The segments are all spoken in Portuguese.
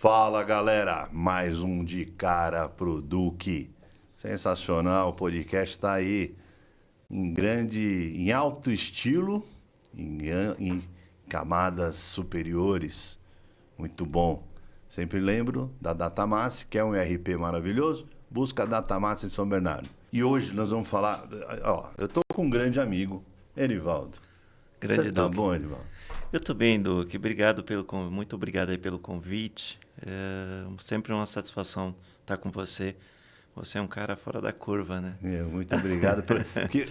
Fala galera, mais um De Cara pro Duque. Sensacional, o podcast está aí em alto estilo, em camadas superiores. Muito bom. Sempre lembro da Datamassi, que é um ERP maravilhoso. Busca a Datamassi em São Bernardo. E hoje nós vamos falar... eu estou com um grande amigo, Erivaldo. Grande Você tá Duque. bom, Erivaldo? Eu estou bem, Duque. Muito obrigado aí pelo convite. É sempre uma satisfação estar com você. Você é um cara fora da curva, né? Muito obrigado. Porque,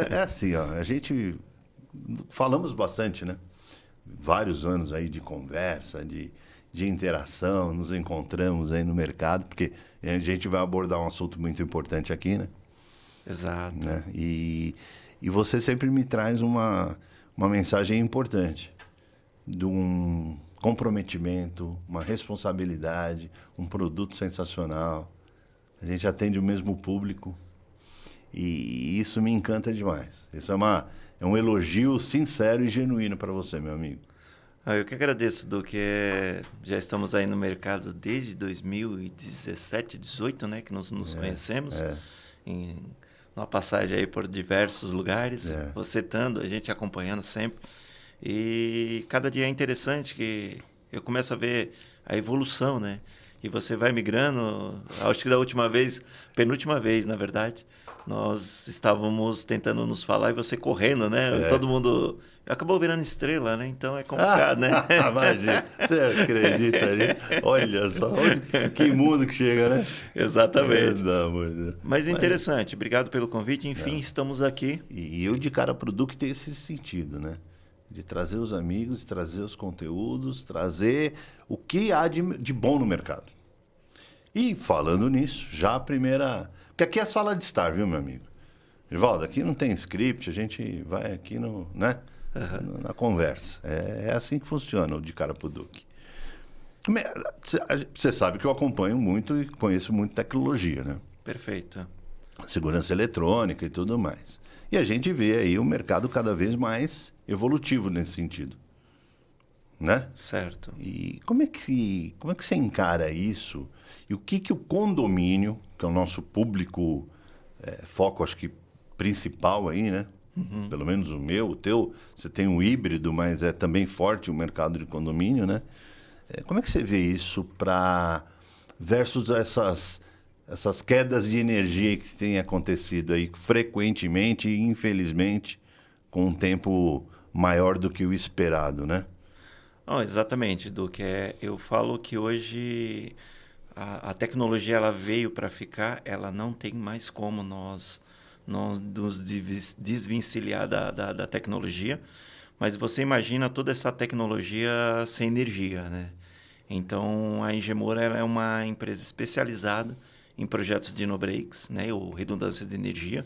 é assim, a gente falamos bastante, né? Vários anos aí de conversa, de interação, nos encontramos aí no mercado, porque a gente vai abordar um assunto muito importante aqui, né? Exato. Né? E você sempre me traz uma mensagem importante, de um comprometimento, uma responsabilidade, um produto sensacional. A gente atende o mesmo público e isso me encanta demais. Isso é um elogio sincero e genuíno para você, meu amigo. Eu que agradeço, Duque. Já estamos aí no mercado desde 2017, 2018, né? Que nos conhecemos. Numa passagem aí por diversos lugares. Você estando, a gente acompanhando sempre. E cada dia é interessante que eu começo a ver a evolução, né? E você vai migrando. Acho que da penúltima vez, na verdade, nós estávamos tentando nos falar e você correndo, né? Todo mundo acabou virando estrela, né? Então é complicado, né? Imagina, você acredita ali? Olha só, que mundo que chega, né? Exatamente. Amor de Deus. Mas interessante, obrigado pelo convite. Enfim, estamos aqui. E eu de cara pro Duque tem esse sentido, né? De trazer os amigos, trazer os conteúdos, trazer o que há de bom no mercado. E falando nisso, já a primeira... Porque aqui é sala de estar, viu, meu amigo? Rivaldo, aqui não tem script, a gente vai aqui na conversa. É assim que funciona o De Cara pro Duque. Você sabe que eu acompanho muito e conheço muito tecnologia, né? Perfeito. Segurança eletrônica e tudo mais. E a gente vê aí o mercado cada vez mais evolutivo nesse sentido, né? Certo. E como é que você encara isso? E o que o condomínio, que é o nosso público, foco acho que principal aí, né? Uhum. Pelo menos o meu, o teu, você tem um híbrido, mas é também forte o mercado de condomínio, né? Como é que você vê isso versus essas quedas de energia que têm acontecido aí frequentemente e, infelizmente, com um tempo maior do que o esperado, né? Exatamente, Duque. Eu falo que hoje a tecnologia ela veio para ficar, ela não tem mais como nós nos desvencilhar da tecnologia, mas você imagina toda essa tecnologia sem energia, né? Então, a Engemora ela é uma empresa especializada em projetos de no-breaks, né, ou redundância de energia,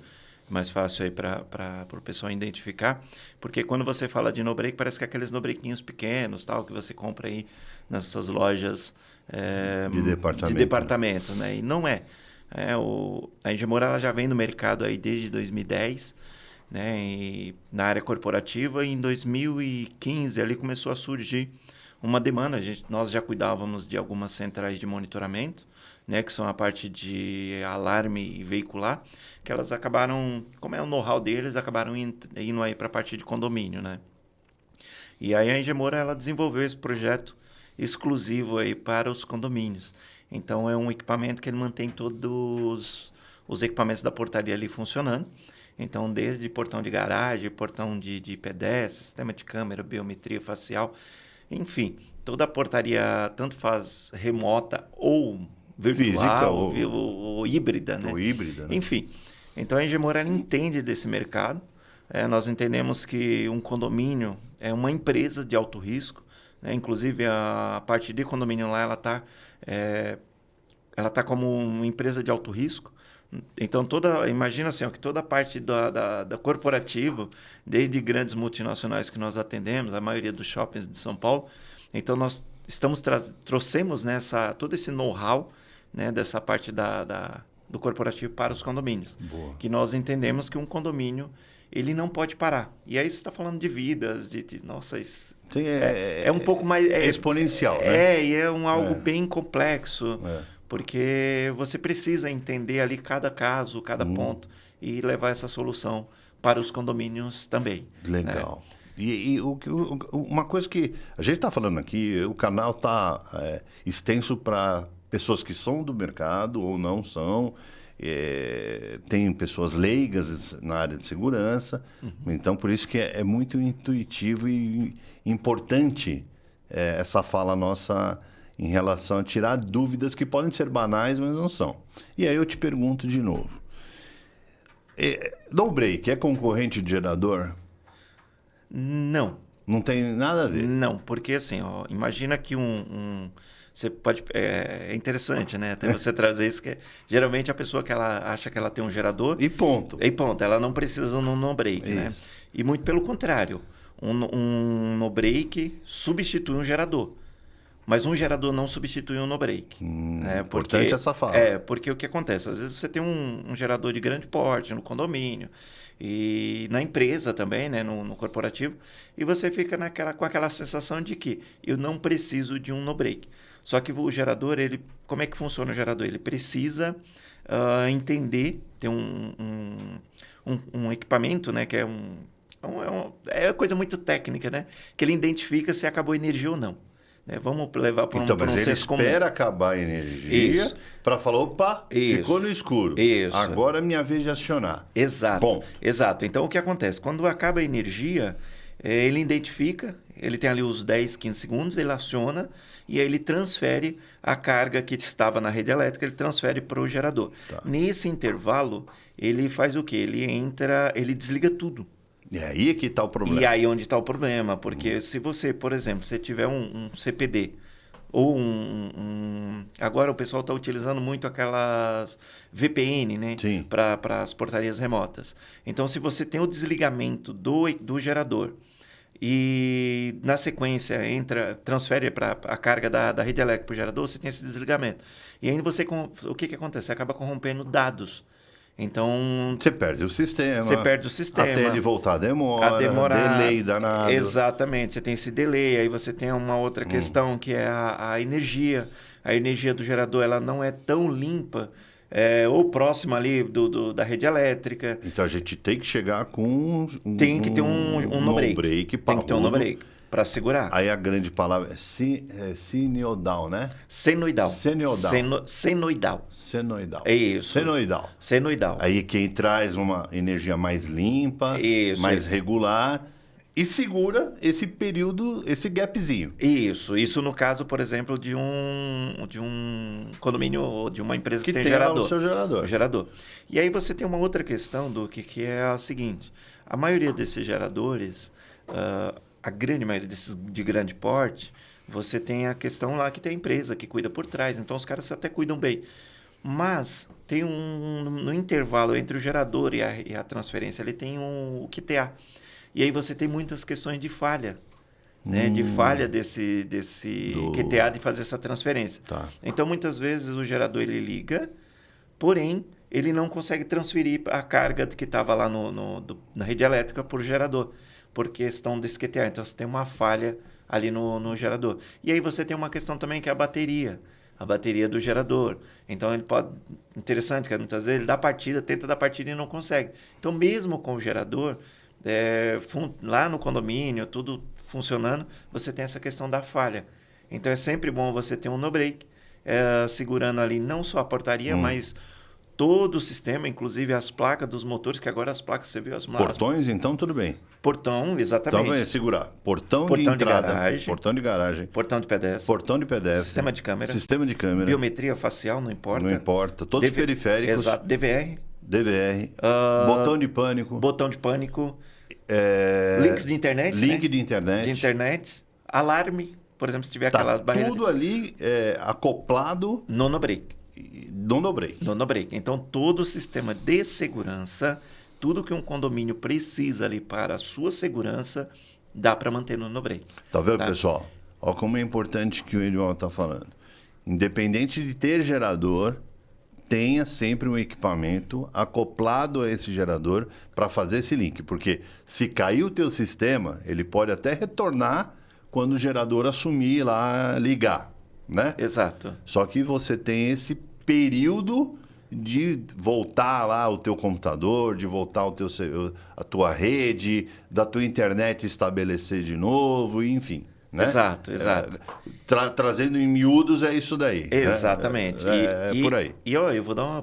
mais fácil aí para o pessoal identificar, porque quando você fala de no-break, parece que é aqueles no-breakinhos pequenos, tal, que você compra aí nessas lojas de departamento, né? E não é. A Engemora ela já vem no mercado aí desde 2010, né, e na área corporativa, e em 2015 ali começou a surgir uma demanda. Nós já cuidávamos de algumas centrais de monitoramento, né, que são a parte de alarme veicular, que elas acabaram, como é o know-how deles, acabaram indo aí para a parte de condomínio, né? E aí a Engemora ela desenvolveu esse projeto exclusivo aí para os condomínios. Então é um equipamento que ele mantém todos os equipamentos da portaria ali funcionando. Então, desde portão de garagem, portão de pedestre, sistema de câmera, biometria facial, enfim, toda a portaria, tanto faz remota ou virtual, física ou híbrida, né? Ou híbrida, né? Enfim, então a Engemora entende desse mercado. Nós entendemos que um condomínio é uma empresa de alto risco, né? Inclusive a parte de condomínio lá, ela tá como uma empresa de alto risco. Então, imagina assim, que toda a parte da corporativa, desde grandes multinacionais que nós atendemos, a maioria dos shoppings de São Paulo, então nós trouxemos, né, todo esse know-how, né, dessa parte do corporativo para os condomínios. Boa. Que nós entendemos que um condomínio ele não pode parar. E aí você está falando de vidas, nossa, isso Sim, é um pouco mais... É exponencial, né? E é algo bem complexo, porque você precisa entender ali cada caso, cada ponto, e levar essa solução para os condomínios também. Legal. Né? Uma coisa que a gente está falando aqui, o canal está extenso para pessoas que são do mercado ou não são, tem pessoas leigas na área de segurança, então por isso que é muito intuitivo e importante essa fala nossa em relação a tirar dúvidas que podem ser banais, mas não são. E aí eu te pergunto de novo, no break é concorrente de gerador? Não. Não tem nada a ver? Não, porque assim, ó, imagina que você pode... É interessante, né? Até você trazer isso, que geralmente a pessoa que ela acha que ela tem um gerador... E ponto. Ela não precisa de um no-break, né? E muito pelo contrário. Um no-break substitui um gerador. Mas um gerador não substitui um no-break. Importante essa fala. Porque o que acontece? Às vezes você tem um gerador de grande porte no condomínio, e na empresa também, né, no corporativo, e você fica com aquela sensação de que eu não preciso de um no-break. Só que o gerador, como é que funciona o gerador? Ele precisa entender, ter um equipamento, né, que é coisa muito técnica, né, que ele identifica se acabou a energia ou não. Vamos levar para então, mas ele espera acabar a energia para falar, opa, ficou no escuro. Isso. Agora é minha vez de acionar. Exato. Bom. Exato. Então, o que acontece? Quando acaba a energia, ele identifica, ele tem ali os 10, 15 segundos, ele aciona e aí ele transfere a carga que estava na rede elétrica, ele transfere para o gerador. Tá. Nesse intervalo, ele faz o quê? Ele desliga tudo. E aí é que está o problema. E aí onde está o problema, porque se você, por exemplo, se tiver um CPD ou agora o pessoal está utilizando muito aquelas VPN, né? Para as portarias remotas. Então, se você tem o desligamento do gerador e na sequência transfere para a carga da rede elétrica para o gerador, você tem esse desligamento. E aí o que acontece? Você acaba corrompendo dados. Então... Você perde o sistema. Até ele voltar demora. Delay danado. Exatamente. Você tem esse delay. Aí você tem uma outra questão que é a energia. A energia do gerador ela não é tão limpa ou próxima ali da rede elétrica. Então a gente tem que chegar com tem que ter um no-break. Tem que ter um no-break para segurar. Aí a grande palavra é senoidal, né? Senoidal. Senoidal. É isso. Senoidal. Aí quem traz uma energia mais limpa, mais regular e segura esse período, esse gapzinho. Isso no caso, por exemplo, de um condomínio ou de uma empresa que tem gerador. O gerador. E aí você tem uma outra questão, Duque, que é a seguinte. A maioria desses geradores... a grande maioria desses de grande porte, você tem a questão lá que tem a empresa que cuida por trás. Então, os caras até cuidam bem. Mas tem no intervalo entre o gerador e a transferência, ele tem o QTA. E aí você tem muitas questões de falha. Né? De falha desse QTA de fazer essa transferência. Tá. Então, muitas vezes, o gerador ele liga, porém, ele não consegue transferir a carga que estava lá na rede elétrica para o gerador, por questão desse QTA. Então, você tem uma falha ali no gerador. E aí você tem uma questão também que é a bateria do gerador. Então, ele pode... Interessante, que muitas vezes ele tenta dar partida e não consegue. Então, mesmo com o gerador, lá no condomínio, tudo funcionando, você tem essa questão da falha. Então, é sempre bom você ter um no-break, segurando ali não só a portaria, mas... todo o sistema, inclusive as placas dos motores, que agora as placas, você viu as placas. Portões, então, tudo bem. Portão, exatamente. Então, vai segurar. Portão de entrada. Portão de garagem. Portão de pedestre. Portão de pedestre. Sistema de câmera. Sistema de câmera. Biometria facial, não importa. Não importa. Todos os periféricos. Exato. DVR. Botão de pânico. Botão de pânico. Links de internet. Link de internet. De internet. Alarme. Por exemplo, se tiver aquela barreira. Tudo ali acoplado. No no-break. No no-break. No no-break. Então, todo o sistema de segurança, tudo que um condomínio precisa ali para a sua segurança, dá para manter no no-break. Tá vendo, pessoal? Olha como é importante que o Edmar está falando. Independente de ter gerador, tenha sempre um equipamento acoplado a esse gerador para fazer esse link. Porque se cair o teu sistema, ele pode até retornar quando o gerador assumir lá, ligar, né? Exato. Só que você tem esse período de voltar lá o teu computador, de voltar a tua rede, da tua internet estabelecer de novo, enfim. Né? Exato. Trazendo em miúdos é isso daí. Exatamente. Né? É por aí. E eu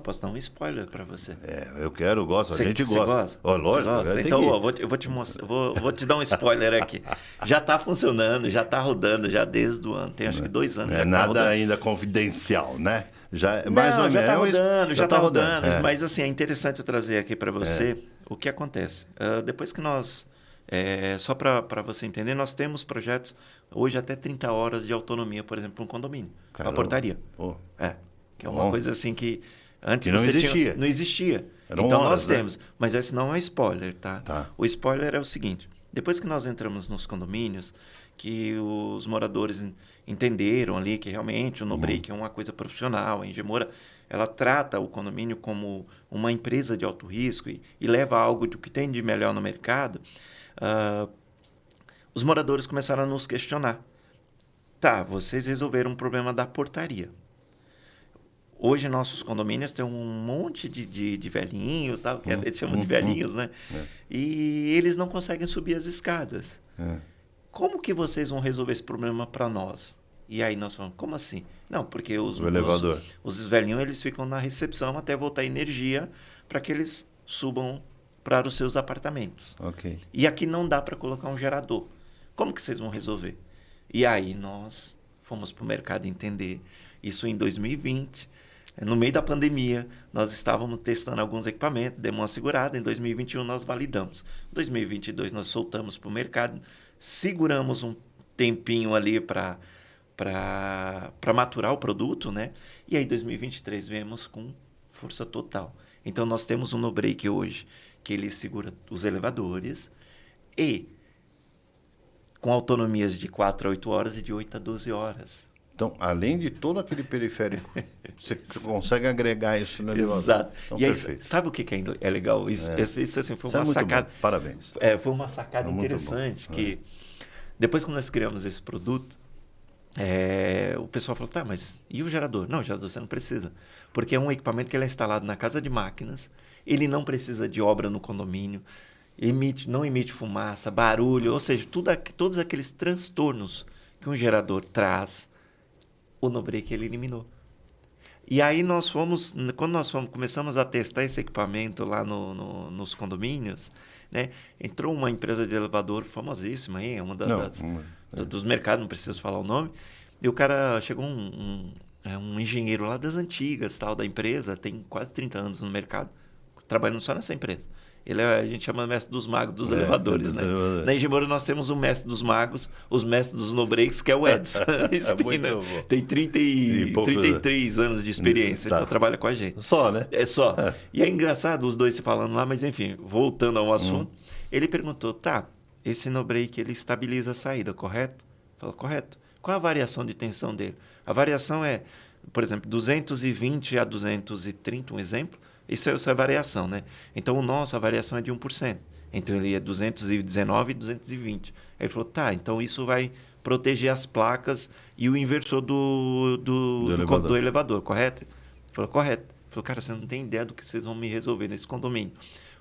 posso dar um spoiler para você. Eu gosto, a gente gosta. Gosta? Lógico. Gosta? Então, eu vou te mostrar, vou te dar um spoiler aqui. Já está funcionando, já está rodando, já desde o ano, tem acho que 2 anos. É nada ainda confidencial, né? Já está rodando. Mas assim, é interessante eu trazer aqui para você o que acontece. Depois que nós... só para você entender, nós temos projetos hoje até 30 horas de autonomia, por exemplo, para um condomínio, para a portaria. Que é uma coisa assim que antes que não existia. Não existia. Eram então horas, nós temos, mas esse não é spoiler, tá? Tá? O spoiler é o seguinte: depois que nós entramos nos condomínios, que os moradores entenderam ali que realmente o no-break é uma coisa profissional, a Engemora ela trata o condomínio como uma empresa de alto risco e leva algo do que tem de melhor no mercado. Os moradores começaram a nos questionar. Tá, vocês resolveram um problema da portaria. Hoje, nossos condomínios têm um monte de velhinhos, tá? Que eles chamam de velhinhos, né? E eles não conseguem subir as escadas. Como que vocês vão resolver esse problema para nós? E aí nós falamos, como assim? Não, porque os velhinhos eles ficam na recepção até voltar energia para que eles subam para os seus apartamentos. Okay. E aqui não dá para colocar um gerador. Como que vocês vão resolver? E aí nós fomos para o mercado entender. Isso em 2020, no meio da pandemia, nós estávamos testando alguns equipamentos, demos uma segurada. Em 2021 nós validamos. Em 2022 nós soltamos para o mercado, seguramos um tempinho ali para maturar o produto, né? E aí em 2023 viemos com força total. Então nós temos um no-break hoje que ele segura os elevadores e com autonomias de 4 a 8 horas e de 8 a 12 horas. Então, além de todo aquele periférico, você consegue agregar isso no elevador. Exato. Então, e aí, perfeito. sabe o que é legal? Isso assim, foi isso uma sacada. Bom. Parabéns. Foi uma sacada interessante que depois que nós criamos esse produto, o pessoal falou, tá, mas e o gerador? Não, o gerador você não precisa. Porque é um equipamento que ele é instalado na casa de máquinas, ele não precisa de obra no condomínio, não emite fumaça, barulho, ou seja, todos aqueles transtornos que um gerador traz, o no-break ele eliminou. E aí quando começamos a testar esse equipamento lá nos condomínios, né, entrou uma empresa de elevador famosíssima aí, uma dos mercados, não preciso falar o nome, e o cara chegou um engenheiro lá das antigas, tal, da empresa, tem quase 30 anos no mercado, trabalhando só nessa empresa. A gente chama mestre dos magos dos elevadores, né? Na Engemora nós temos o mestre dos magos, os mestres dos no-breaks, que é o Edson Espina. Tem 33 anos de experiência, então trabalha com a gente. Só, né? Só. E é engraçado os dois se falando lá, mas enfim, voltando ao assunto, ele perguntou, tá, esse no-break ele estabiliza a saída, correto? Falou, correto. Qual a variação de tensão dele? A variação é, por exemplo, 220 a 230, um exemplo. Isso é a variação, né? Então, a variação é de 1%. Então, ele é 219 e 220. Aí ele falou, tá, então isso vai proteger as placas e o inversor do elevador, correto? Ele falou, correto. Ele falou, cara, você não tem ideia do que vocês vão me resolver nesse condomínio.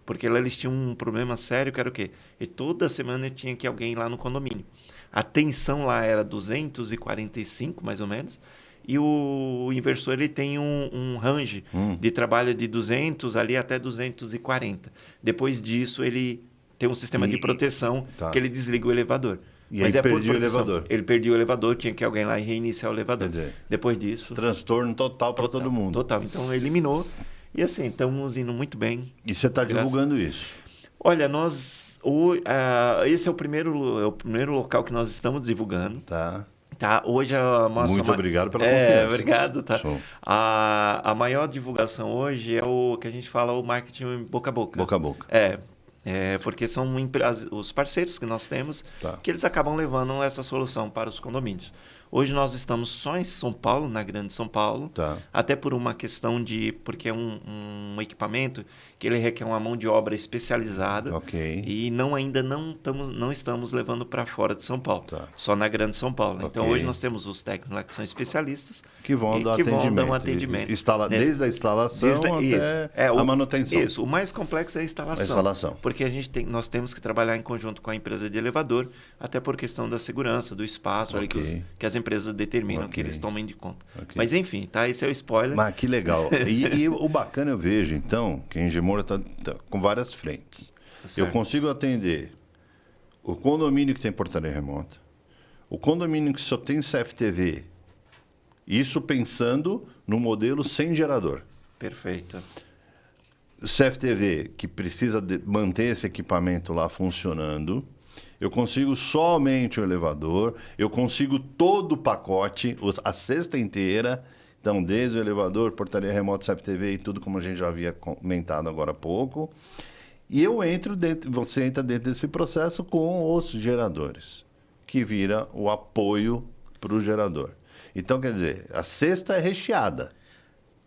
Porque lá eles tinham um problema sério, que era o quê? E toda semana tinha que alguém lá no condomínio. A tensão lá era 245, mais ou menos, e o inversor ele tem um range de trabalho de 200 ali até 240. Depois disso, ele tem um sistema de proteção que ele desliga o elevador. E aí perdia o elevador. Ele perdia o elevador, tinha que alguém lá reiniciar o elevador. Quer dizer, depois disso... transtorno total para todo mundo. Total. Então, eliminou. E assim, estamos indo muito bem. E você está divulgando isso? Olha, esse é o primeiro local que nós estamos divulgando. Tá, hoje muito obrigado pela confiança. Obrigado, tá. A maior divulgação hoje é o que a gente fala, o marketing boca a boca. Boca a boca. Porque são os parceiros que nós temos que eles acabam levando essa solução para os condomínios. Hoje nós estamos só em São Paulo, na Grande São Paulo, Tá. até por uma questão de... Porque é um equipamento que ele requer uma mão de obra especializada. Ok. E ainda não estamos levando para fora de São Paulo, Tá. só na Grande São Paulo. Ok. Então, hoje nós temos os técnicos lá que são especialistas Que vão dar um atendimento. Né? Desde a instalação até a manutenção. Isso, o mais complexo é a instalação. Porque nós temos que trabalhar em conjunto com a empresa de elevador, até por questão da segurança, do espaço, ali que as empresas determinam, que eles tomem de conta. Mas enfim, tá? Esse é o spoiler. Mas que legal. E o bacana eu vejo, então, que a Engemora está com várias frentes. Certo. Eu consigo atender o condomínio que tem portaria remota, o condomínio que só tem CFTV, isso pensando no modelo sem gerador. Perfeito. CFTV, que precisa manter esse equipamento lá funcionando. Eu consigo somente o elevador, eu consigo todo o pacote, a cesta inteira. Então, desde o elevador, portaria remota, CFTV e tudo, como a gente já havia comentado agora há pouco. E você entra dentro desse processo com os geradores, que vira o apoio para o gerador. Então, quer dizer, a cesta é recheada,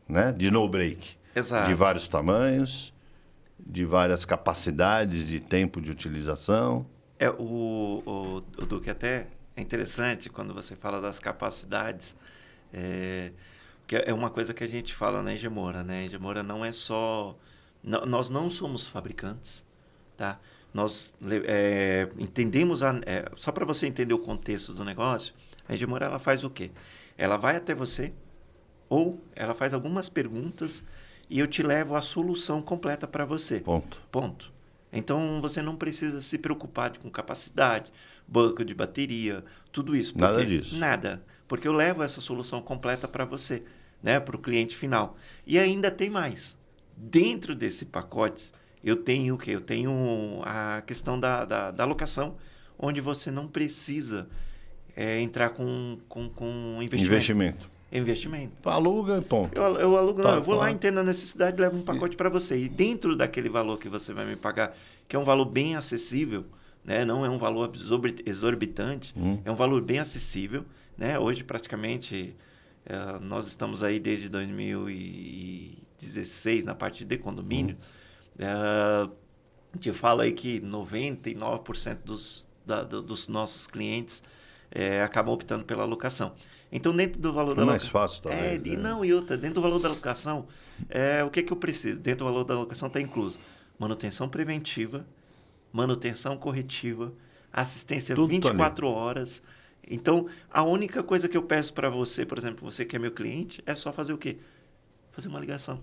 né, de no-break. Exato. De vários tamanhos, de várias capacidades de tempo de utilização. O Duque, até é interessante quando você fala das capacidades, que é uma coisa que a gente fala na Engemora, né? A Engemora não é só... Nós não somos fabricantes, tá? Nós entendemos... só para você entender o contexto do negócio, a Engemora, ela faz o quê? Ela vai até você, ou ela faz algumas perguntas e eu te levo a solução completa para você. Ponto. Então, você não precisa se preocupar com capacidade, banco de bateria, tudo isso. Nada disso. Nada. Porque eu levo essa solução completa para você, né? Para o cliente final. E ainda tem mais. Dentro desse pacote, eu tenho o quê? Eu tenho a questão da locação, onde você não precisa entrar com investimento. Aluga, ponto. Eu alugo, eu vou lá, entendo a necessidade, levo um pacote para você. E dentro daquele valor que você vai me pagar, que é um valor bem acessível, né? Não é um valor exorbitante, é um valor bem acessível, né? Hoje, praticamente, nós estamos aí desde 2016 na parte de condomínio. A gente fala aí que 99% dos nossos clientes acabam optando pela locação. Então, dentro do valor da locação... mais fácil, talvez. Dentro do valor da locação, o que eu preciso? Dentro do valor da locação está incluso manutenção preventiva, manutenção corretiva, assistência tudo 24 horas. Então, a única coisa que eu peço para você, por exemplo, você que é meu cliente, é só fazer o quê? Fazer uma ligação.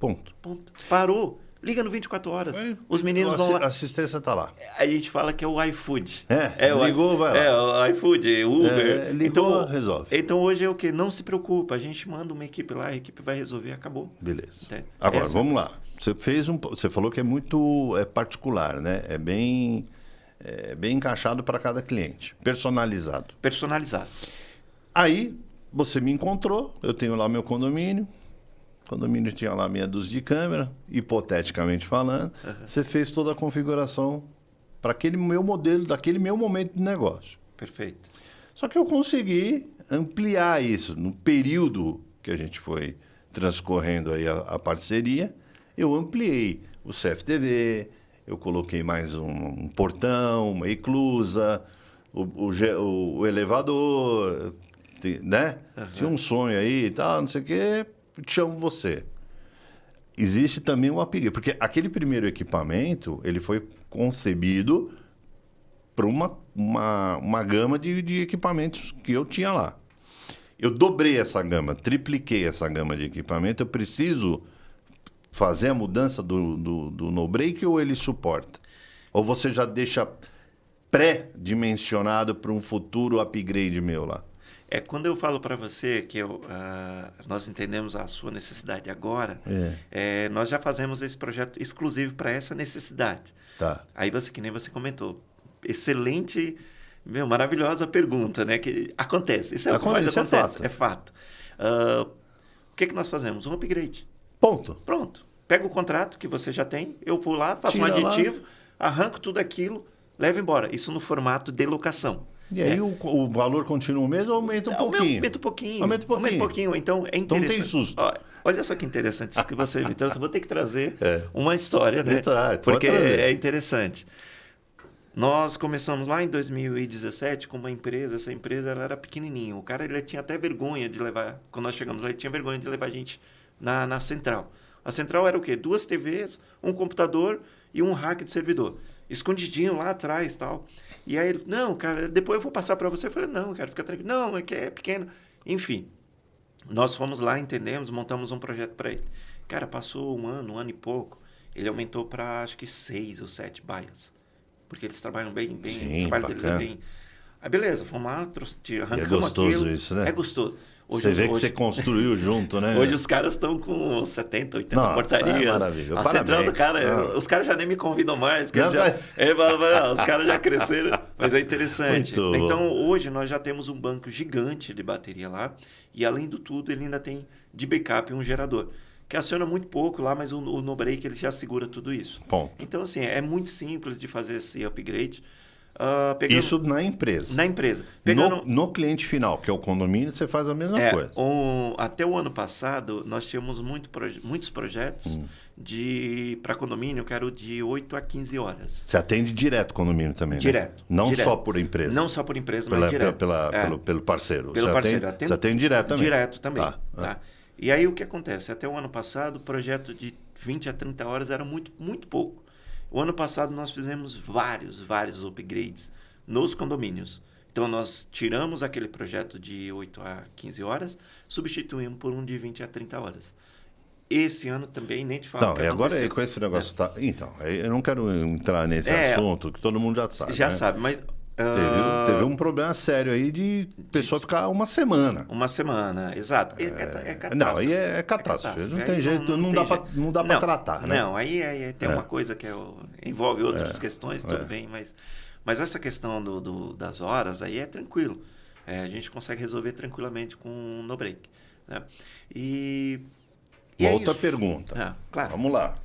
Ponto. Parou. Liga no 24 horas. Os meninos vão lá. A assistência está lá. A gente fala que é o iFood. Ligou, vai lá. O iFood, Uber. Ligou, então, resolve. Então, hoje é o quê? Não se preocupa. A gente manda uma equipe lá, a equipe vai resolver, acabou. Beleza. Agora, vamos lá. Você falou que é muito particular, né? É bem encaixado para cada cliente. Personalizado. Aí, você me encontrou. Eu tenho lá meu condomínio. O condomínio tinha lá meia dúzia de câmera, hipoteticamente falando. Você fez toda a configuração para aquele meu modelo, daquele meu momento de negócio. Perfeito. Só que eu consegui ampliar isso. No período que a gente foi transcorrendo aí a parceria, eu ampliei o CFTV, eu coloquei mais um portão, uma eclusa, o elevador, né? Tinha um sonho aí e tal, não sei o quê. Chamo você. Existe também um upgrade, porque aquele primeiro equipamento, ele foi concebido para uma gama de equipamentos que eu tinha lá. Eu dobrei essa gama, tripliquei essa gama de equipamento, eu preciso fazer a mudança do no-break ou ele suporta? Ou você já deixa pré-dimensionado para um futuro upgrade meu lá? Quando eu falo para você que nós entendemos a sua necessidade agora, nós já fazemos esse projeto exclusivo para essa necessidade. Tá. Aí que nem você comentou, excelente, maravilhosa pergunta, né? Que acontece, isso é o que mais acontece, é fato. O que nós fazemos? Um upgrade. Pronto. Pega o contrato que você já tem, eu vou lá, faço um aditivo, arranco tudo aquilo, levo embora. Isso no formato de locação. E aí o valor continua o mesmo ou aumenta um pouquinho? Aumenta um pouquinho. Aumenta um pouquinho. Então, é interessante. Não tem susto. Olha só que interessante isso que você me trouxe. Eu vou ter que trazer uma história, né? Porque é interessante. Nós começamos lá em 2017 com uma empresa. Essa empresa ela era pequenininha. O cara ele tinha até vergonha de levar... Quando nós chegamos lá, ele tinha vergonha de levar a gente na central. A central era o quê? 2 TVs, um computador e um rack de servidor. Escondidinho lá atrás e tal. E aí ele, não, cara, depois eu vou passar para você. Eu falei, não, cara, fica tranquilo. Não, é que é pequeno. Enfim, nós fomos lá, entendemos, montamos um projeto para ele. Cara, passou um ano e pouco. Ele aumentou para, acho que 6 ou 7 baias. Porque eles trabalham bem, Sim, o trabalho deles é bem... Aí, beleza, fomos lá, arrancamos é gostoso aquilo. isso, né? É gostoso. Hoje, você vê que você construiu junto, né? Hoje os caras estão com 70, 80 portarias. É maravilha. A central do cara, os caras já nem me convidam mais. Porque os caras já cresceram. Mas é interessante. Muito então, hoje nós já temos um banco gigante de bateria lá. E, além do tudo, ele ainda tem de backup um gerador. Que aciona muito pouco lá, mas o no-break ele já segura tudo isso. Ponto. Então, assim, é muito simples de fazer esse upgrade. Isso na empresa. Na empresa. No cliente final, que é o condomínio, você faz a mesma coisa. Até o ano passado, nós tínhamos muitos projetos para condomínio, que eram de 8 a 15 horas. Você atende direto o condomínio também, direto, né? Não direto. Só por empresa. Não só por empresa, mas direto. Pelo parceiro. Pelo parceiro. Você atende direto também? Direto também. Tá. E aí, o que acontece? Até o ano passado, o projeto de 20 a 30 horas era muito, muito pouco. O ano passado, nós fizemos vários upgrades nos condomínios. Então, nós tiramos aquele projeto de 8 a 15 horas, substituímos por um de 20 a 30 horas. Esse ano também, nem te falo. Não, e agora com esse negócio... Tá... Então, eu não quero entrar nesse assunto, que todo mundo já sabe. Já sabe, mas... Teve um problema sério aí de pessoa ficar uma semana. Uma semana, exato. É catástrofe. Não, aí é catástrofe. Não tem jeito, não dá para tratar. Né? Não, aí tem uma coisa que envolve outras questões, tudo bem, mas essa questão das horas aí é tranquilo. A gente consegue resolver tranquilamente com um no-break. Né? Uma outra pergunta. Claro. Vamos lá.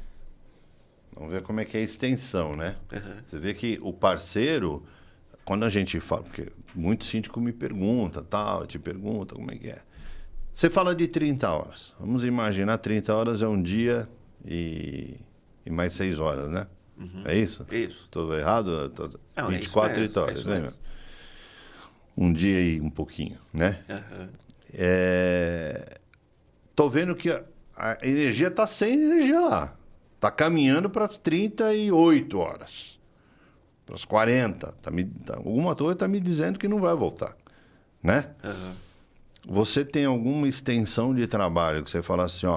Vamos ver como é que é a extensão, né? Uhum. Você vê que o parceiro... Quando a gente fala, porque muito síndico me pergunta, te pergunta como é que é. Você fala de 30 horas. Vamos imaginar 30 horas é um dia e mais 6 horas, né? Uhum. É isso? Isso. Estou errado? Não, 24, 30 horas, né? Um dia e um pouquinho, né? Uhum. Tô vendo que a energia está sem energia lá. Está caminhando para as 38 horas. Para as 40. Alguma coisa está me dizendo que não vai voltar. Né? Uhum. Você tem alguma extensão de trabalho que você fala assim,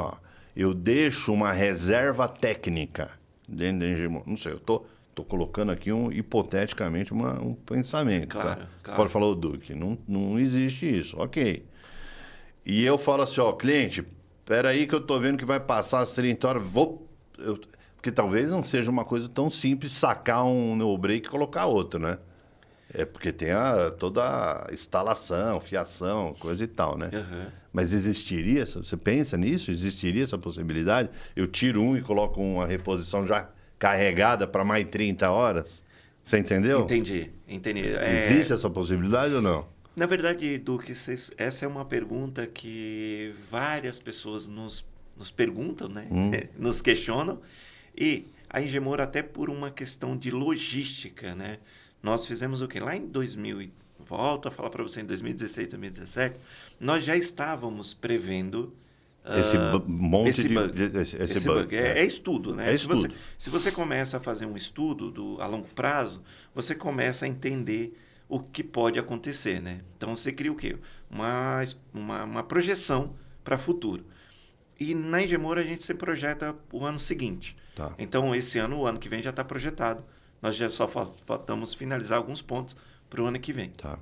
eu deixo uma reserva técnica dentro da Engemor. Não sei, eu tô colocando aqui hipoteticamente um pensamento. Claro, tá? claro. Pode falar, Duque, não existe isso. Ok. E eu falo assim, cliente, espera aí que eu tô vendo que vai passar as 30 horas, porque talvez não seja uma coisa tão simples sacar um no-break e colocar outro, né? Porque tem toda a instalação, fiação, coisa e tal, né? Uhum. Mas existiria, você pensa nisso? Existiria essa possibilidade? Eu tiro um e coloco uma reposição já carregada para mais 30 horas? Você entendeu? Entendi. Existe essa possibilidade ou não? Na verdade, Duque, essa é uma pergunta que várias pessoas nos perguntam, né? Nos questionam. E a Engemor, até por uma questão de logística, né? Nós fizemos o quê? Lá em 2000, volto a falar para você, em 2016, 2017, nós já estávamos prevendo... esse bug. É estudo, né? É estudo. Se você começa a fazer um estudo a longo prazo, você começa a entender o que pode acontecer, né? Então, você cria o quê? Uma projeção para o futuro. E na Engemor a gente sempre projeta o ano seguinte. Tá. Então, esse ano, o ano que vem já está projetado. Nós já só faltamos finalizar alguns pontos para o ano que vem. Tá.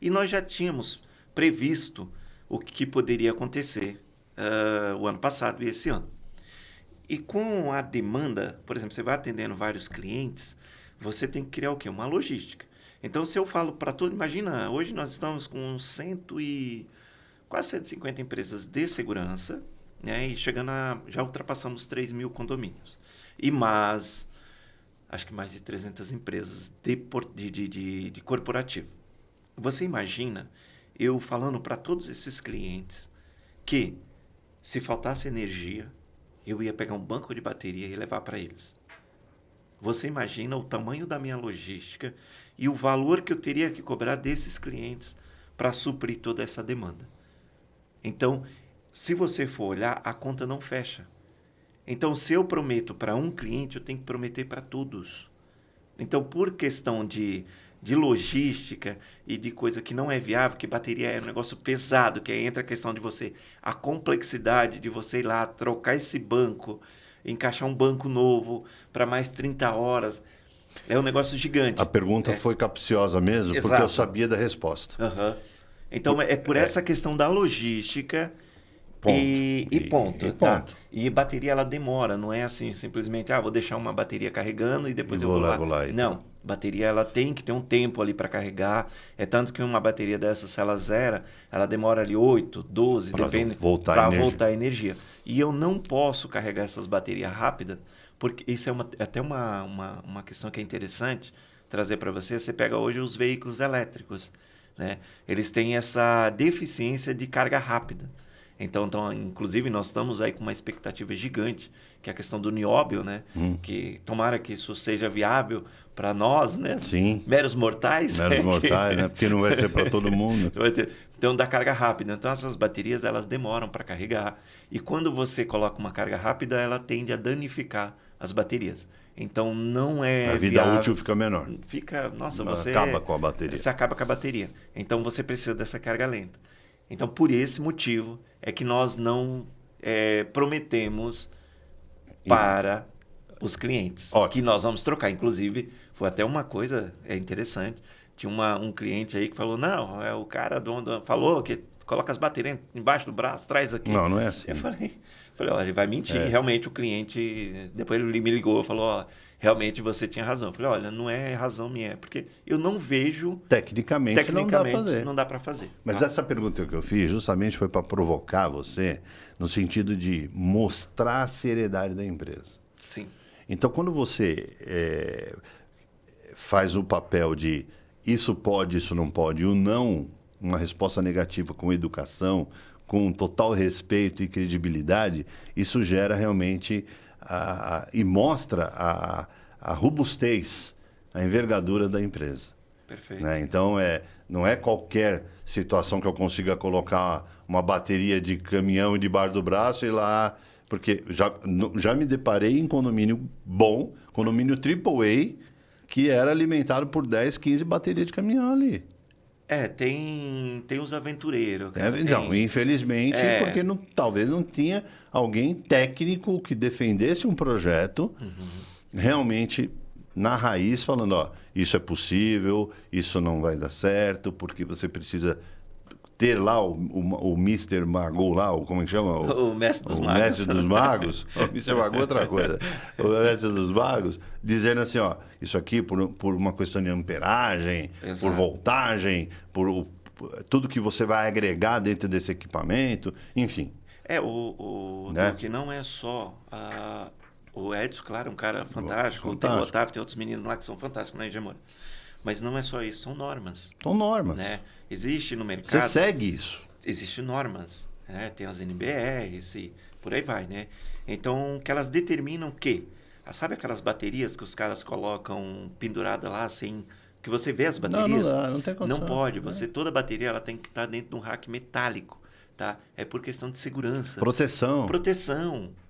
E nós já tínhamos previsto o que poderia acontecer o ano passado e esse ano. E com a demanda, por exemplo, você vai atendendo vários clientes, você tem que criar o quê? Uma logística. Então, se eu falo para todo... Imagina, hoje nós estamos com quase 150 empresas de segurança, né? E já ultrapassamos 3 mil condomínios. Acho que mais de 300 empresas de corporativo. Você imagina eu falando para todos esses clientes que se faltasse energia, eu ia pegar um banco de bateria e levar para eles. Você imagina o tamanho da minha logística e o valor que eu teria que cobrar desses clientes para suprir toda essa demanda. Então, se você for olhar, a conta não fecha. Então, se eu prometo para um cliente, eu tenho que prometer para todos. Então, por questão de logística e de coisa que não é viável, que bateria é um negócio pesado, que aí entra a questão de você, a complexidade de você ir lá, trocar esse banco, encaixar um banco novo para mais 30 horas, é um negócio gigante. A pergunta foi capciosa mesmo, Exato. porque eu sabia da resposta. Uhum. Então, é por essa questão da logística. Ponto. E ponto, e tá? ponto. E bateria, ela demora, não é assim, simplesmente, vou deixar uma bateria carregando e depois E eu vou lá. Então. Não, bateria, ela tem que ter um tempo ali para carregar. É tanto que uma bateria dessa, se ela zera, ela demora ali 8, 12, depende, para voltar a energia. E eu não posso carregar essas baterias rápidas, porque isso é até uma questão que é interessante trazer para você. Você pega hoje os veículos elétricos, né? Eles têm essa deficiência de carga rápida. Então, inclusive, nós estamos aí com uma expectativa gigante, que é a questão do nióbio, né? Que tomara que isso seja viável para nós, né? Sim. Meros mortais. Meros mortais, né? Porque não vai ser para todo mundo. Então, da carga rápida. Então, essas baterias, elas demoram para carregar. E quando você coloca uma carga rápida, ela tende a danificar as baterias. Então, não é A vida viável. útil fica menor. Você acaba com a bateria. Você acaba com a bateria. Então, você precisa dessa carga lenta. Então, por esse motivo, é que nós não prometemos para os clientes que nós vamos trocar. Inclusive, foi até uma coisa interessante. Tinha um cliente aí que falou, não, o cara falou que coloca as baterias embaixo do braço, traz aqui. Não é assim. Eu falei, ele vai mentir. Realmente, o cliente, depois ele me ligou e falou, realmente você tinha razão. Eu falei, não é razão minha, porque eu não vejo... Tecnicamente não dá para fazer. Mas essa pergunta que eu fiz justamente foi para provocar você, no sentido de mostrar a seriedade da empresa. Sim. Então, quando você faz o papel de isso pode, isso não pode, o não, uma resposta negativa com educação, com total respeito e credibilidade, isso gera realmente e mostra a robustez, a envergadura da empresa. Perfeito. Né? Então, não é qualquer situação que eu consiga colocar uma bateria de caminhão debaixo do braço e ir lá... Porque já me deparei em condomínio bom, condomínio AAA, que era alimentado por 10, 15 baterias de caminhão ali. Tem os aventureiros. Não, infelizmente, porque talvez não tinha alguém técnico que defendesse um projeto realmente na raiz, falando, isso é possível, isso não vai dar certo, porque você precisa ter lá o Mr. Magoo lá, como é que chama? O Mestre dos Magos. Mestre dos Magos. O Mr. Magoo é outra coisa. O Mestre dos Magos, dizendo assim, isso aqui por uma questão de amperagem, Exato. por voltagem, por tudo que você vai agregar dentro desse equipamento, enfim. Que não é só o Edson, claro, um cara fantástico. Tem o Otávio, tem outros meninos lá que são fantásticos na Hegemônia. Mas não é só isso, são normas. São normas. Né? Existe no mercado... Você segue isso. Existem normas. Né? Tem as NBRs e por aí vai, né? Então, que elas determinam que... Sabe aquelas baterias que os caras colocam pendurada lá, assim... Que você vê as baterias? Não tem condição. Não pode. Toda bateria ela tem que estar dentro de um rack metálico. Tá? É por questão de segurança. Proteção.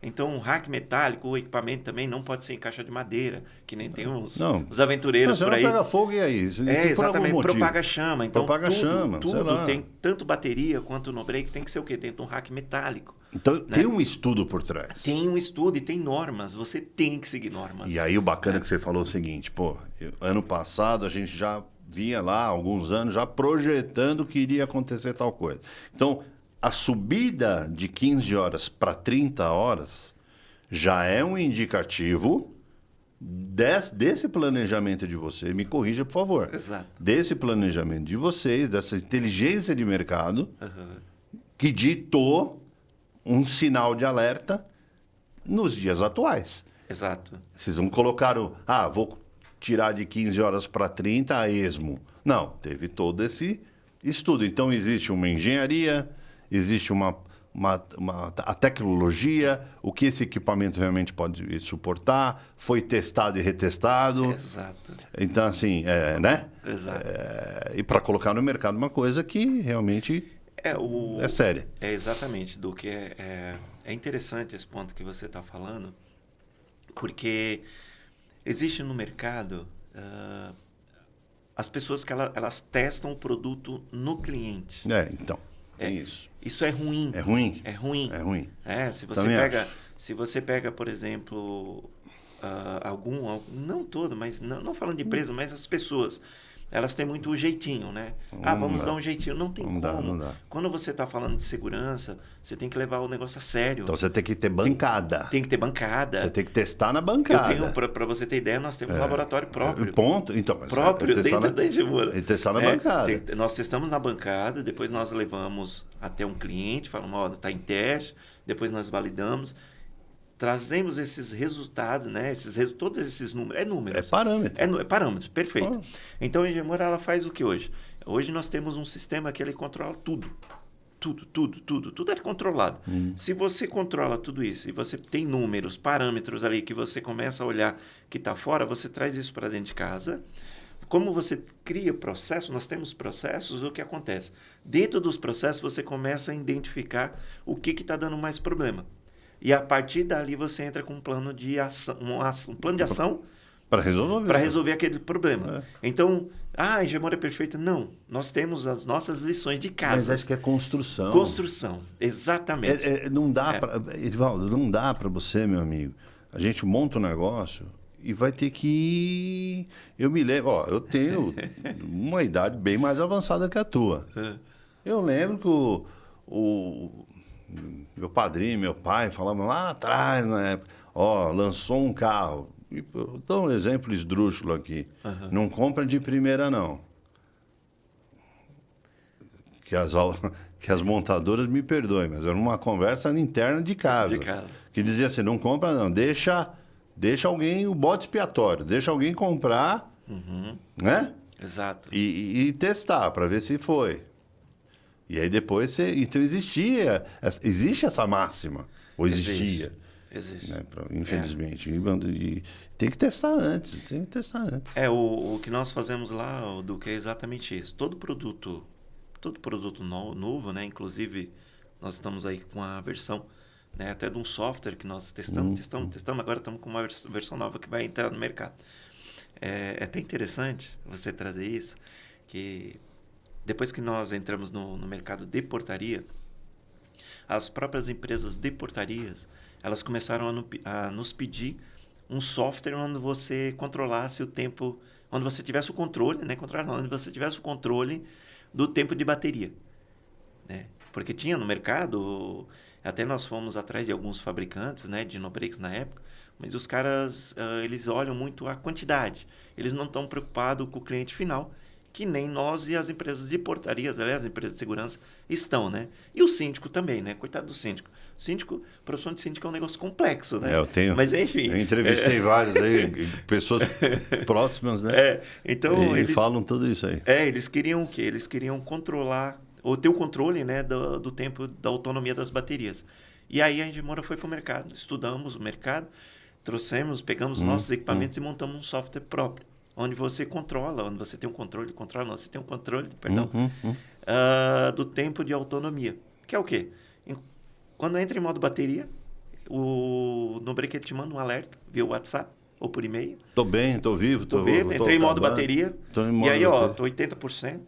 Então, um rack metálico, o equipamento também não pode ser em caixa de madeira, que nem tem os aventureiros por aí. Não pega fogo e aí? Exatamente, propaga chama. Então, tudo tem tanto bateria quanto no break tem que ser o quê? Dentro de um rack metálico. Então, né? Tem um estudo por trás. Tem um estudo e tem normas. Você tem que seguir normas. E aí o bacana que você falou é o seguinte, ano passado a gente já vinha lá, há alguns anos, já projetando que iria acontecer tal coisa. Então, a subida de 15 horas para 30 horas já é um indicativo desse planejamento de vocês. Me corrija, por favor. Exato. Desse planejamento de vocês, dessa inteligência de mercado, que ditou um sinal de alerta nos dias atuais. Exato. Vocês não colocaram, vou tirar de 15 horas para 30 a esmo. Não, teve todo esse estudo. Então, existe uma engenharia, existe a tecnologia, o que esse equipamento realmente pode suportar, foi testado e retestado. Exato. Então, assim, né? Exato. E para colocar no mercado uma coisa que realmente é séria. Exatamente, do que é interessante esse ponto que você está falando, porque existe no mercado as pessoas que elas testam o produto no cliente. Então, tem isso. Isso é ruim. É ruim? É ruim. É ruim. Se você pega, por exemplo, não todo, mas não falando de empresa, mas as pessoas, elas têm muito o jeitinho, né? Vamos dar um jeitinho. Não tem como. Não dá. Quando você está falando de segurança, você tem que levar o negócio a sério. Então, você tem que ter bancada. Tem que ter bancada. Você tem que testar na bancada. Para você ter ideia, nós temos um laboratório próprio. Ponto. Então, próprio, dentro da Engemora. E testar na bancada. Nós testamos na bancada, depois nós levamos até um cliente, falamos, está em teste, depois nós validamos. Trazemos esses resultados, né? Todos esses números. É números. É parâmetro. É parâmetros, perfeito. Então, a Engemora, ela faz o que hoje? Hoje nós temos um sistema que ele controla tudo. Tudo é controlado. Se você controla tudo isso e você tem números, parâmetros ali que você começa a olhar que está fora, você traz isso para dentro de casa. Como você cria processo, nós temos processos, o que acontece? Dentro dos processos, você começa a identificar o que está dando mais problema. E a partir dali você entra com um plano de ação, um plano de ação para resolver aquele problema. Então, a Engemora é perfeita? Não. Nós temos as nossas lições de casa. Mas acho que é construção. Construção, exatamente. Não dá Edivaldo, não dá para você, meu amigo. A gente monta um negócio e vai ter que... Eu me lembro, eu tenho uma idade bem mais avançada que a tua. Eu lembro que o meu padrinho, meu pai falavam lá atrás, na época, lançou um carro. Eu dou um exemplo esdrúxulo aqui. Não compra de primeira, não. Que as montadoras me perdoem, mas era uma conversa interna de casa. Que dizia assim, não compra não, deixa alguém, o bode expiatório, deixa alguém comprar, né? Exato. E testar, para ver se foi. E aí depois então existe essa máxima, ou existia. Existe. Né? Infelizmente. E tem que testar antes. O que nós fazemos lá, Duque, é exatamente isso. Todo produto novo, né? Inclusive, nós estamos aí com a versão, né? Até de um software que nós testamos, agora estamos com uma versão nova que vai entrar no mercado. É até interessante você trazer isso, que depois que nós entramos no mercado de portaria, as próprias empresas de portarias, elas começaram a nos pedir um software onde você controlasse o tempo, onde você tivesse o controle, né? Onde você tivesse o controle do tempo de bateria, né? Porque tinha no mercado, até nós fomos atrás de alguns fabricantes, né, de no-breaks na época, mas os caras, eles olham muito a quantidade. Eles não estão preocupados com o cliente final, que nem nós e as empresas de portarias, aliás, as empresas de segurança estão, né? E o síndico também, né? Coitado do síndico. Profissão de síndico é um negócio complexo, né? Eu tenho. Mas, enfim. Eu entrevistei vários aí, pessoas próximas, né? Então, eles falam tudo isso aí. Eles queriam o quê? Eles queriam controlar, ou ter o controle, né, do tempo, da autonomia das baterias. E aí a Engemora foi para o mercado. Estudamos o mercado, pegamos os nossos equipamentos e montamos um software próprio, onde você controla, onde você tem um controle, você tem um controle, do tempo de autonomia. Que é o quê? Quando entra em modo bateria, o no-break ele te manda um alerta via WhatsApp ou por e-mail. Tô bem, tô vivo, tô vivo. Entrei em modo bateria. E aí, tô 80%,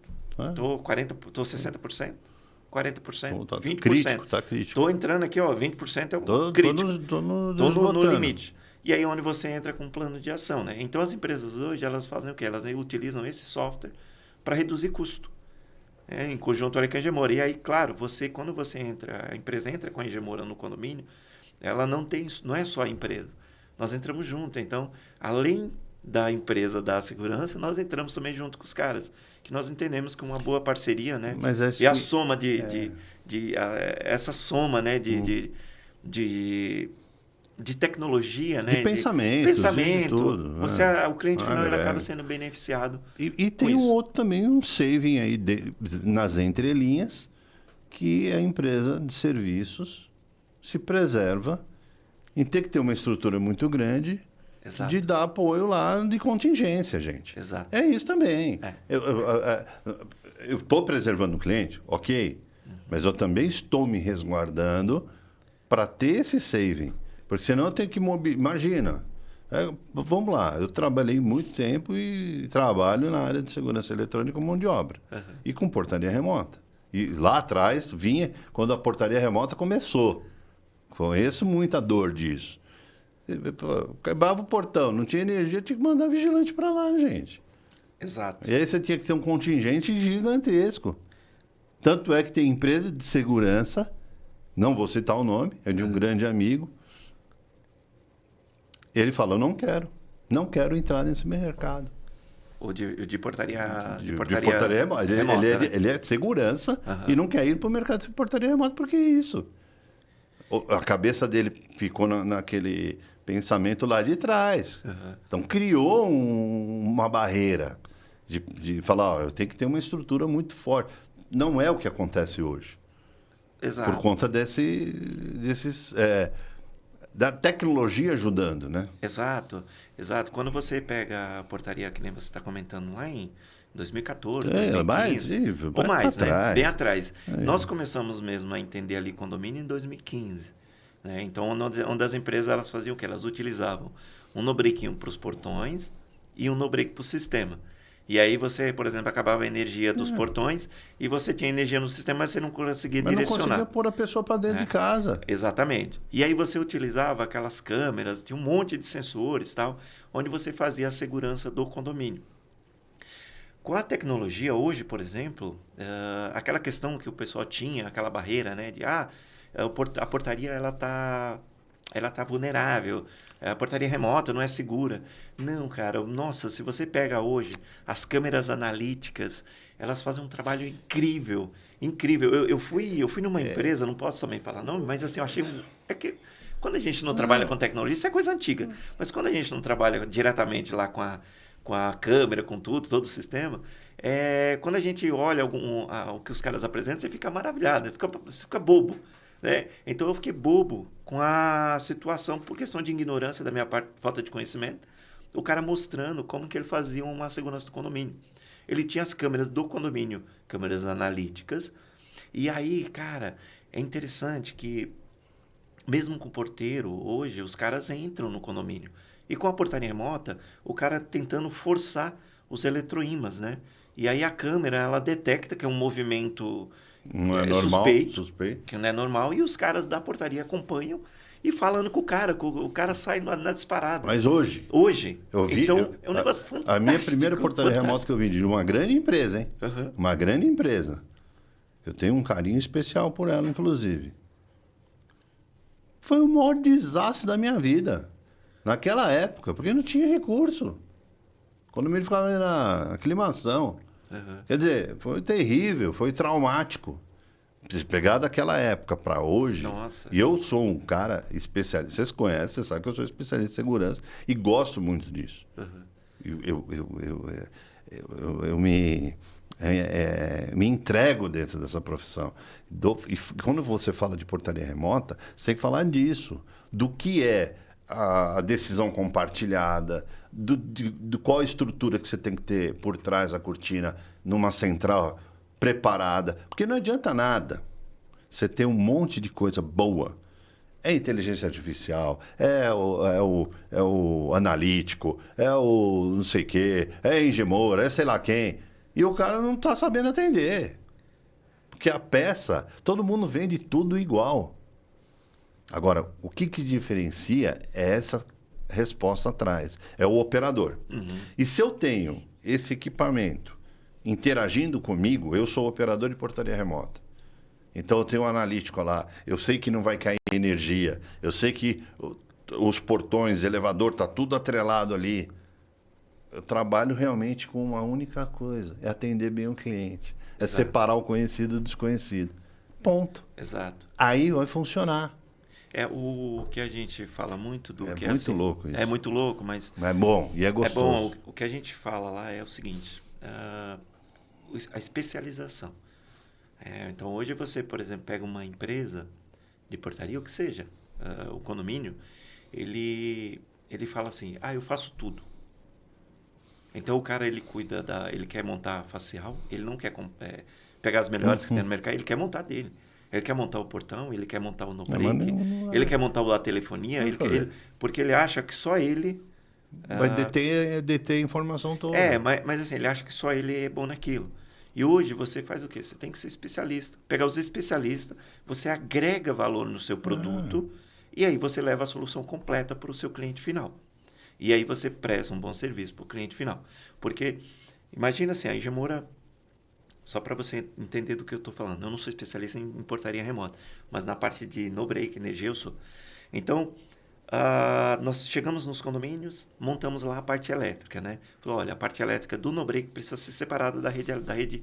tô 40%, tô 60%. 40%, tá 20%. Tá crítico. Tô entrando aqui, 20% é o crítico. Tô no limite. E aí onde você entra com um plano de ação, né? Então as empresas hoje, elas fazem o quê? Elas utilizam esse software para reduzir custo, em conjunto com a Engemora. E aí, claro, quando você entra, a empresa entra com a Engemora no condomínio, ela não é só a empresa. Nós entramos junto. Então, além da empresa da segurança, nós entramos também junto com os caras, que nós entendemos que uma boa parceria, né? E a soma essa soma, né? de tecnologia, né? De pensamento. Pensamento. De tudo, Você, o cliente final ele acaba sendo beneficiado. E tem um outro também, um saving aí nas entrelinhas, que a empresa de serviços se preserva em ter que ter uma estrutura muito grande. Exato. De dar apoio lá de contingência, gente. Exato. É isso também. Eu estou preservando o cliente, ok, mas eu também estou me resguardando para ter esse saving. Porque senão eu tenho que Imagina, vamos lá, eu trabalhei muito tempo e trabalho na área de segurança eletrônica como mão de obra. E com portaria remota. E lá atrás vinha quando a portaria remota começou. Conheço muita dor disso. Quebrava o portão, não tinha energia, tinha que mandar vigilante para lá, gente. Exato. E aí você tinha que ter um contingente gigantesco. Tanto é que tem empresa de segurança, não vou citar o nome, é de um grande amigo. Ele falou, não quero entrar nesse mercado. Ou de portaria... De portaria remota. Ele é de segurança e não quer ir para o mercado de portaria remota, porque é isso. A cabeça dele ficou naquele pensamento lá de trás. Então, criou uma barreira de falar, eu tenho que ter uma estrutura muito forte. Não é o que acontece hoje. Exato. Por conta da tecnologia ajudando, né? Exato. Quando você pega a portaria, que nem você está comentando lá em 2014, 2015, ou mais, né? Atrás. Bem atrás. Nós começamos mesmo a entender ali condomínio em 2015. Né? Então, onde as empresas elas faziam o quê? Elas utilizavam um no-breaking para os portões e um no-break para o sistema. E aí você, por exemplo, acabava a energia dos portões e você tinha energia no sistema, mas você não conseguia direcionar. Não conseguia pôr a pessoa para dentro de casa. Exatamente. E aí você utilizava aquelas câmeras, tinha um monte de sensores e tal, onde você fazia a segurança do condomínio. Com a tecnologia hoje, por exemplo, aquela questão que o pessoal tinha, aquela barreira, né, de a portaria ela tá vulnerável, a portaria remota não é segura. Não, cara, nossa, se você pega hoje as câmeras analíticas, elas fazem um trabalho incrível, incrível. Eu fui numa empresa, não posso também falar não, mas assim, eu achei é que quando a gente não trabalha com tecnologia, isso é coisa antiga, mas quando a gente não trabalha diretamente lá com a câmera, com tudo, todo o sistema, quando a gente olha o que os caras apresentam, você fica maravilhado, você fica bobo. Né? Então eu fiquei bobo com a situação por questão de ignorância da minha parte, falta de conhecimento. O cara mostrando como que ele fazia uma segurança do condomínio. Ele tinha as câmeras do condomínio, câmeras analíticas. E aí, cara, é interessante que mesmo com o porteiro, hoje os caras entram no condomínio. E com a portaria remota, o cara tentando forçar os eletroímãs, né? E aí a câmera, ela detecta que é um movimento não é normal, suspeito, que não é normal, e os caras da portaria acompanham e falando com o cara sai na disparada. Mas hoje eu vi, então é um negócio fantástico. A minha primeira portaria remota que eu vendi de uma grande empresa, hein? Uma grande empresa. Eu tenho um carinho especial por ela, inclusive. Foi o maior desastre da minha vida. Naquela época, porque não tinha recurso. Quando me ficava na aclimação. Quer dizer, foi terrível, foi traumático. Se pegar daquela época para hoje... Nossa. E eu sou um cara especialista. Vocês conhecem, vocês sabem que eu sou especialista em segurança e gosto muito disso. Eu me entrego dentro dessa profissão. E quando você fala de portaria remota, você tem que falar disso. Do que é a decisão compartilhada, de qual a estrutura que você tem que ter por trás da cortina numa central preparada. Porque não adianta nada você ter um monte de coisa boa. É inteligência artificial, é o analítico, é o não sei o quê, é Engemor, é sei lá quem. E o cara não está sabendo atender. Porque a peça, todo mundo vende tudo igual. Agora, o que diferencia é essa resposta atrás. É o operador. E se eu tenho esse equipamento interagindo comigo, eu sou operador de portaria remota. Então, eu tenho um analítico lá. Eu sei que não vai cair energia. Eu sei que os portões, elevador, está tudo atrelado ali. Eu trabalho realmente com uma única coisa. É atender bem o cliente. É separar o conhecido do desconhecido. Ponto. Exato. Aí vai funcionar. É o que a gente fala muito do É que muito assim, louco isso. É muito louco, mas É bom e é gostoso. é bom. O que a gente fala lá é o seguinte, a especialização. Então, hoje você, por exemplo, pega uma empresa de portaria, o que seja, o condomínio, ele fala assim, eu faço tudo. Então, o cara, ele cuida ele quer montar facial, ele não quer pegar as melhores que tem no mercado, ele quer montar dele. Ele quer montar o portão, ele quer montar o no-break, ele quer montar a telefonia, porque ele acha que só ele... Vai deter a informação toda. Mas assim, ele acha que só ele é bom naquilo. E hoje você faz o quê? Você tem que ser especialista. Pegar os especialistas, você agrega valor no seu produto e aí você leva a solução completa para o seu cliente final. E aí você presta um bom serviço para o cliente final. Porque, imagina assim, a Ingemora, só para você entender do que eu estou falando, eu não sou especialista em portaria remota, mas na parte de no-break, energia, eu sou. Então, nós chegamos nos condomínios, montamos lá a parte elétrica, né? Falou, olha, a parte elétrica do no-break precisa ser separada da rede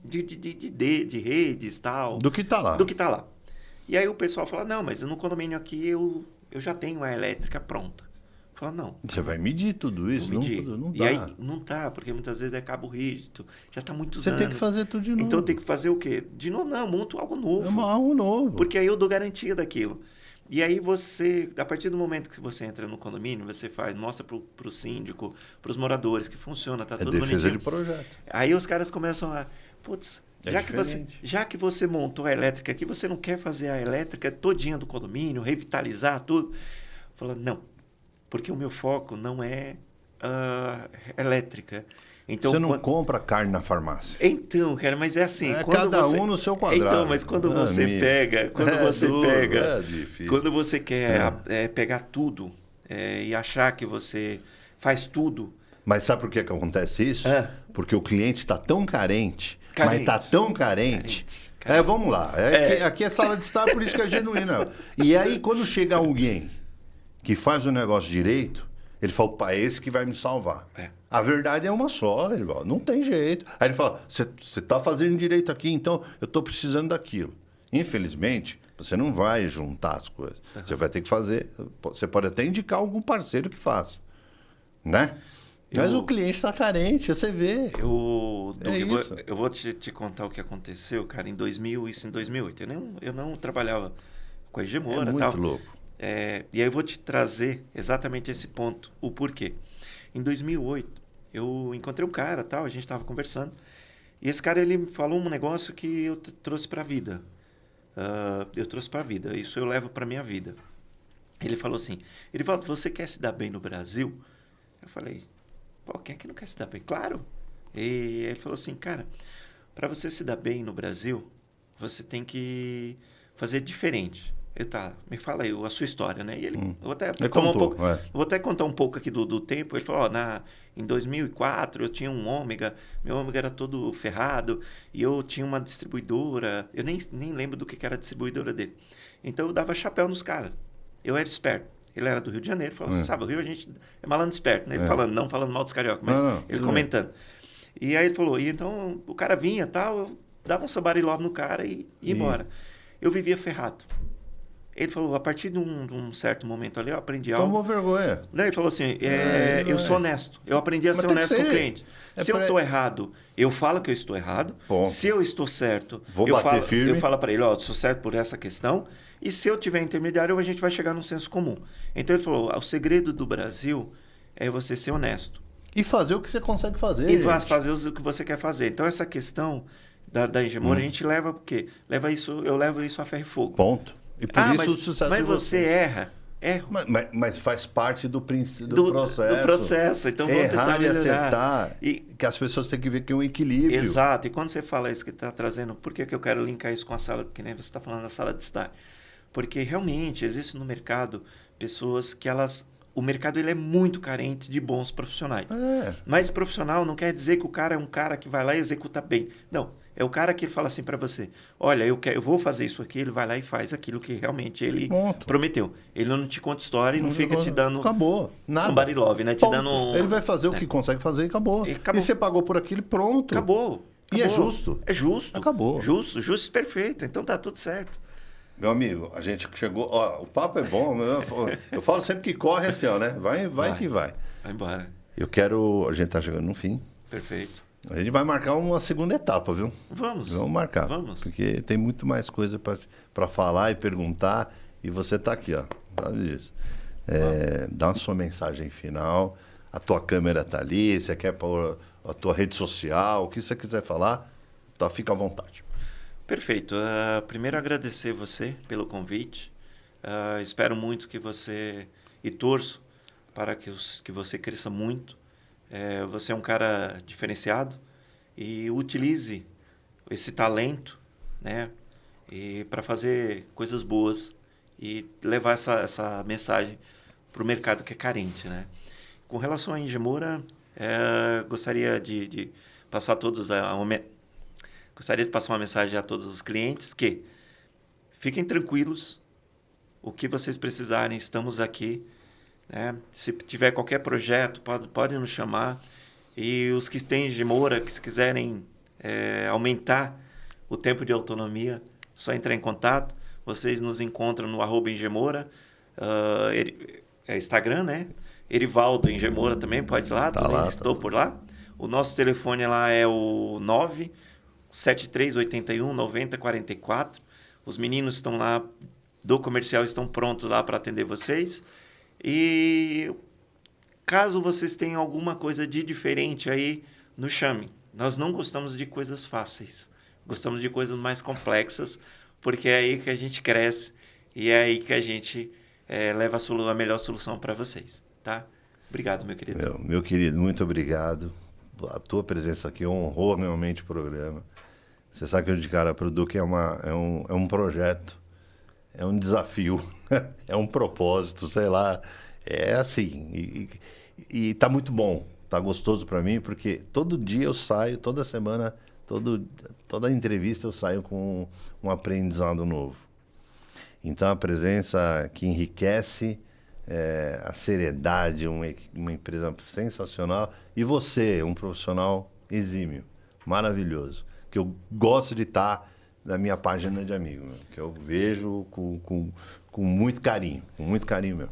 de redes, tal. Do que está lá. Do que está lá. E aí o pessoal fala, não, mas no condomínio aqui eu já tenho a elétrica pronta. Fala, não. Você vai medir tudo isso? Não dá. E aí não tá, porque muitas vezes é cabo rígido, já está muitos anos. Você tem que fazer tudo de novo. Então tem que fazer o quê? De novo, não, monto algo novo. Algo novo. Porque aí eu dou garantia daquilo. E aí você, a partir do momento que você entra no condomínio, você mostra para o síndico, para os moradores que funciona, tá tudo bonitinho. É defesa de projeto. Aí os caras começam a, putz, já que você montou a elétrica aqui, você não quer fazer a elétrica todinha do condomínio, revitalizar tudo? Falando, não, porque o meu foco não é elétrica. Então, você não compra carne na farmácia. Então, cara, mas é assim. Cada um no seu quadrado. Então, mas quando você pega, quando você quer pegar tudo e achar que você faz tudo. Mas sabe por que acontece isso? Porque o cliente está tão carente, mas está tão carente. Vamos lá. Aqui é sala de estar, por isso que é genuína. E aí, quando chega alguém que faz o negócio direito, ele fala, pá, esse que vai me salvar. A verdade é uma só, ele fala, não tem jeito. Aí ele fala, você está fazendo direito aqui, então eu estou precisando daquilo. Infelizmente, você não vai juntar as coisas. Você vai ter que fazer, você pode até indicar algum parceiro que faça, né? Mas o cliente está carente, você vê. Eu vou te contar o que aconteceu, cara, em 2000, isso em 2008. Eu não trabalhava com a Ingemora e tal. Muito louco. E aí eu vou te trazer exatamente esse ponto, o porquê. Em 2008, eu encontrei um cara, tal, a gente estava conversando, e esse cara ele me falou um negócio que eu trouxe para a vida. Eu trouxe para a vida, isso eu levo para minha vida. Ele falou assim, Erivaldo, você quer se dar bem no Brasil? Eu falei, pô, quem é que não quer se dar bem? Claro! E ele falou assim, cara, para você se dar bem no Brasil, você tem que fazer diferente. Me fala aí a sua história, né? E ele, vou até contar um pouco aqui do tempo. Ele falou, em 2004 eu tinha um Ômega, meu Ômega era todo ferrado, e eu tinha uma distribuidora, eu nem lembro do que era a distribuidora dele. Então eu dava chapéu nos caras, eu era esperto. Ele era do Rio de Janeiro, falou assim, sabe, o Rio a gente é malandro esperto, né? Ele não falando mal dos carioca, mas ele comentando. E aí ele falou, e então o cara vinha, tal, eu dava um somebody love no cara e ia embora. Eu vivia ferrado. Ele falou, a partir de um certo momento ali, eu aprendi algo. Tomou vergonha. Daí ele falou assim, eu sou honesto. Eu aprendi a ser honesto com o cliente. Se eu estou errado, eu falo que eu estou errado. Ponto. Se eu estou certo, firme. Eu falo para ele, eu sou certo por essa questão. E se eu tiver intermediário, a gente vai chegar num senso comum. Então ele falou, o segredo do Brasil é você ser honesto. E fazer o que você consegue fazer. E fazer o que você quer fazer. Então essa questão da Ingemora, a gente leva o quê? Eu levo isso a ferro e fogo. Ponto. E por isso o sucesso mas você erra. Mas faz parte do processo. Do processo. Então, vamos errar e melhorar. Acertar. Que as pessoas têm que ver que é um equilíbrio. Exato. E quando você fala isso que está trazendo, por que eu quero linkar isso com a sala, que nem você está falando da sala de estar? Porque realmente existe no mercado pessoas que o mercado ele é muito carente de bons profissionais. Mas profissional não quer dizer que o cara é um cara que vai lá e executa bem. Não. É o cara que fala assim para você, olha, eu vou fazer isso aqui, ele vai lá e faz aquilo que realmente ele prometeu. Ele não te conta história e não fica te dando... Acabou. Nada. Somebody love, né? Te dando Ele vai fazer o que consegue fazer e acabou. E você pagou por aquilo, pronto. Acabou. E é justo. É justo. Acabou. Justo e perfeito. Então tá tudo certo. Meu amigo, a gente chegou... Ó, o papo é bom, eu falo sempre que corre assim, ó, né? Vai que vai. Vai embora. A gente tá chegando no fim. Perfeito. A gente vai marcar uma segunda etapa, viu? Vamos marcar. Vamos. Porque tem muito mais coisa para falar e perguntar. E você tá aqui, ó. Sabe disso. Dá a sua mensagem final. A tua câmera tá ali. Você quer pôr a tua rede social. O que você quiser falar, tá, fica à vontade. Perfeito. Primeiro, agradecer você pelo convite. Espero muito que você... E torço para que você cresça muito. Você é um cara diferenciado e utilize esse talento, né, para fazer coisas boas e levar essa mensagem para o mercado que é carente, né? Com relação à Engemora, gostaria de passar gostaria de passar uma mensagem a todos os clientes que fiquem tranquilos, o que vocês precisarem, estamos aqui. Né? Se tiver qualquer projeto, pode nos chamar. E os que têm Engemora, que se quiserem aumentar o tempo de autonomia, só entrar em contato. Vocês nos encontram no @Engemora, Instagram, né? Erivaldo Engemora também, pode ir lá, estou por lá. O nosso telefone lá é o 97381 9044. Os meninos estão lá do comercial, estão prontos lá para atender vocês. E caso vocês tenham alguma coisa de diferente aí, nos chame. Nós não gostamos de coisas fáceis. Gostamos de coisas mais complexas, porque é aí que a gente cresce e é aí que a gente leva a melhor solução para vocês. Tá? Obrigado, meu querido. Meu querido, muito obrigado. A tua presença aqui honrou realmente o programa. Você sabe que o De Cara pro Duque é um projeto, é um desafio, é um propósito, sei lá. É assim, e tá muito bom, tá gostoso para mim, porque todo dia eu saio, toda semana, toda entrevista eu saio com um aprendizado novo. Então a presença que enriquece, a seriedade, uma empresa sensacional, e você, um profissional exímio, maravilhoso, que eu gosto de estar na minha página de amigo, que eu vejo com muito carinho mesmo.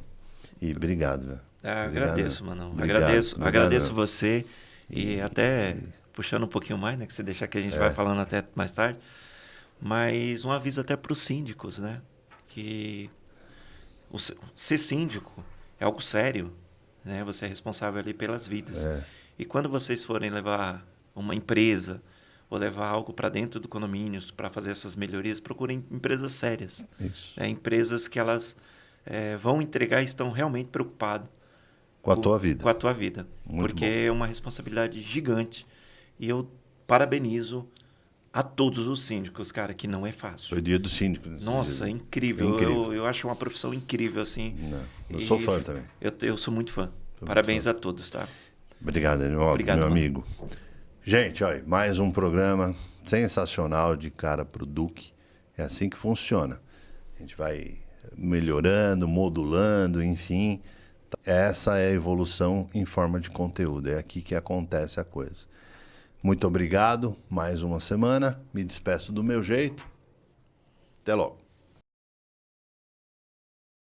E obrigado, velho. Agradeço, mano. Obrigado, Agradeço você e até puxando um pouquinho mais, né? Que você deixar que a gente vai falando até mais tarde. Mas um aviso até para os síndicos, né? Que ser síndico é algo sério, né? Você é responsável ali pelas vidas. E quando vocês forem levar uma empresa ou levar algo para dentro do condomínio para fazer essas melhorias, procurem empresas sérias. Isso. Empresas que elas vão entregar e estão realmente preocupados com a tua vida. Com a tua vida. Muito porque bom. É uma responsabilidade gigante. E eu parabenizo a todos os síndicos, cara, que não é fácil. Foi o dia do síndico. Nossa, incrível. Eu acho uma profissão incrível, assim. Eu sou fã também. Eu sou muito fã. Parabéns a todos, tá? Obrigado, meu amigo. Gente, olha, mais um programa sensacional De Cara pro Duque. É assim que funciona. A gente vai melhorando, modulando, enfim. Essa é a evolução em forma de conteúdo. É aqui que acontece a coisa. Muito obrigado. Mais uma semana. Me despeço do meu jeito. Até logo.